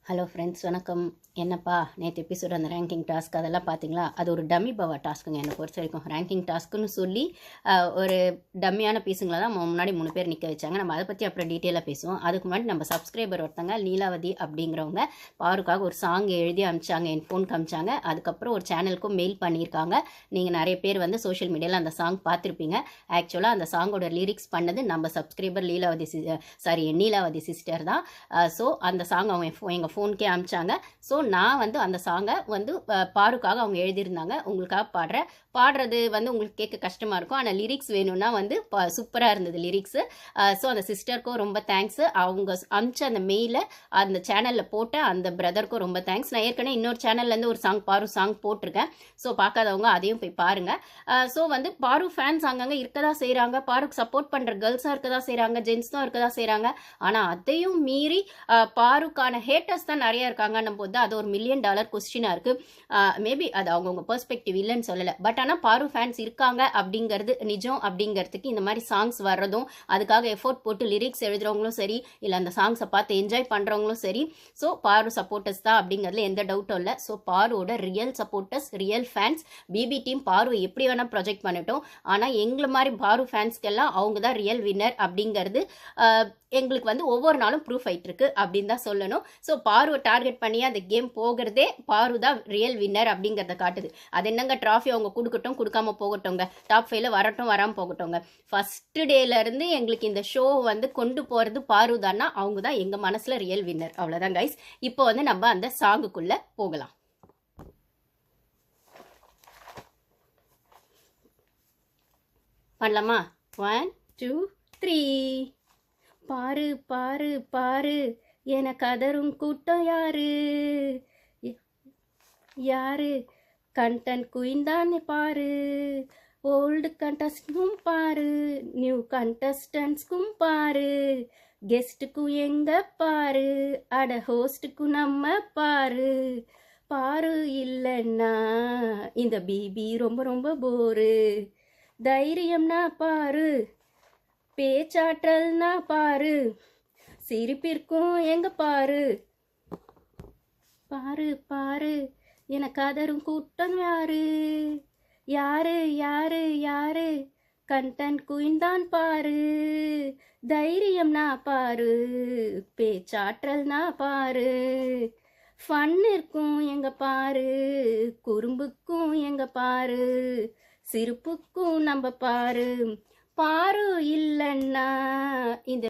Hello friends, வணக்கம். என்னப்பா நேற்று எபிசோட் அந்த ரேங்கிங் டாஸ்க் அதெல்லாம் பார்த்தீங்களா? அது ஒரு டம்மி பவா டாஸ்க்குங்க. என்னை பொறுத்த வரைக்கும் ரேங்கிங் டாஸ்க்குன்னு சொல்லி ஒரு டம்மியான பீஸுங்களை தான் முன்னாடி 3 பேர் நிற்க வச்சாங்க. நம்ம அதை பற்றி அப்புறம் டீட்டெயிலாக பேசுவோம். அதுக்கு முன்னாடி நம்ம சப்ஸ்கிரைபர் ஒருத்தங்க லீலாவதி அப்படிங்கிறவங்க பாருக்காக ஒரு சாங் எழுதி அனுப்பிச்சாங்க, என் ஃபோனுக்கு அனுப்பிச்சாங்க. அதுக்கப்புறம் ஒரு சேனலுக்கும் மெயில் பண்ணியிருக்காங்க. நீங்கள் நிறைய பேர் வந்து சோஷியல் மீடியாவில் அந்த சாங் பார்த்துருப்பீங்க. ஆக்சுவலாக அந்த சாங்கோட லிரிக்ஸ் பண்ணது நம்ம சப்ஸ்கிரைபர் நீலாவதி சிஸ்டர் தான். ஸோ அந்த சாங் அவங்க எங்கள் ஃபோனுக்கே அனுப்பிச்சாங்க. ஸோ நான் வந்து அந்த சாங்கை வந்து பாருக்காக அவங்க எழுதியிருந்தாங்க. உங்களுக்காக பாடுறது வந்து உங்களுக்கு கேட்க கஷ்டமாக இருக்கும். ஆனால் லிரிக்ஸ் வேணும்னா வந்து சூப்பராக இருந்தது லிரிக்ஸு. ஸோ அந்த சிஸ்டருக்கும் ரொம்ப தேங்க்ஸு. அவங்க அனுப்பிச்ச அந்த மெயிலை அந்த சேனலில் போட்ட அந்த பிரதருக்கும் ரொம்ப தேங்க்ஸ். நான் ஏற்கனவே இன்னொரு சேனல்லேருந்து ஒரு பாரு சாங் போட்டிருக்கேன். ஸோ பார்க்காதவங்க அதையும் போய் பாருங்கள். ஸோ வந்து பாரு ஃபேன்ஸ் அங்கங்கே இருக்க தான் செய்கிறாங்க. பாருக்கு சப்போர்ட் பண்ணுற கேர்ள்ஸாக இருக்க தான் செய்கிறாங்க, ஜென்ஸ் தான் இருக்க தான் செய்கிறாங்க. ஆனால் அதையும் மீறி பாருக்கான ஹேட்டர்ஸ் தான் நிறைய இருக்காங்கன்னும் போது அது ஒரு $1 மில்லியன் கொஸ்டினாக இருக்குது. மேபி அது அவங்கவுங்க பெர்ஸ்பெக்டிவ் இல்லைன்னு சொல்லலை. பட் ஆனால் பாரு ஃபேன்ஸ் இருக்காங்க அப்படிங்கிறது நிஜம். அப்படிங்கிறதுக்கு இந்த மாதிரி சாங்ஸ் வர்றதும், அதுக்காக எஃபோர்ட் போட்டு லிரிக்ஸ் எழுதுறவங்களும் சரி, இல்லை அந்த சாங்ஸை பார்த்து என்ஜாய் பண்ணுறவங்களும் சரி, ஸோ பாரு சப்போர்ட்டர்ஸ் தான் அப்படிங்கிறதுல எந்த டவுட்டும் இல்லை. ஸோ பாருவோட real supporters, real fans. BB team Paru எப்படி வேணால் ப்ரொஜெக்ட் பண்ணட்டும், ஆனால் எங்களை மாதிரி பாரு ஃபேன்ஸ்க்கெல்லாம் அவங்க தான் ரியல் வின்னர் அப்படிங்கிறது எங்களுக்கு வந்து ஒவ்வொரு நாளும் ப்ரூஃப் ஆகிட்டு இருக்கு அப்படின்னு தான் சொல்லணும். ஸோ பாருவை டார்கெட் பண்ணி அந்த கேம் போகிறதே பாரு தான் ரியல் வின்னர் அப்படிங்கிறத காட்டுது. அது என்னங்க, ட்ராஃபி அவங்க கொடுக்கட்டும், கொடுக்காம போகட்டும்ங்க, டாப் 5ல வரட்டும், வராமல் போகட்டும்ங்க. ஃபஸ்ட்டு டேலேருந்து எங்களுக்கு இந்த ஷோ வந்து கொண்டு போகிறது பாரு தான்னா அவங்க தான் எங்கள் மனசில் ரியல் வின்னர். அவ்வளோதான் கைஸ். இப்போ வந்து நம்ம அந்த சாங்குக்குள்ளே போகலாம். பண்ணலாமா? 1 2 3. பாரு பாரு பாரு என கதரும் கூட்டம் யாரு கண்டென்ட் குயின் தான் பாரு. ஓல்டு கண்டஸ்டும் பாரு, நியூ கண்டஸ்டன்ஸ்க்கும் பாரு, கெஸ்ட்டுக்கும் எங்க பாரு, அட ஹோஸ்ட்டுக்கும் நம்ம பாரு. பாரு இல்லைன்னா இந்த பிபி ரொம்ப ரொம்ப போரு. தைரியம்னா பாரு, பேச்சாற்றல்னா பாரு, சிரிப்பிற்கும் எங்க பாரு. பாரு பாரு என கதரும் கூட்டம் யாரு கண்டென்ட் குயின் தான் பாரு. தைரியம்னா பாரு, பேச்சாற்றல்னா பாரு, ஃபன் இருக்கும் எங்க பாரு, குறும்புக்கும் எங்க பாரு, சிரிப்புக்கும் நம்ம பாரு. பாரு இல்லைன்னா இந்த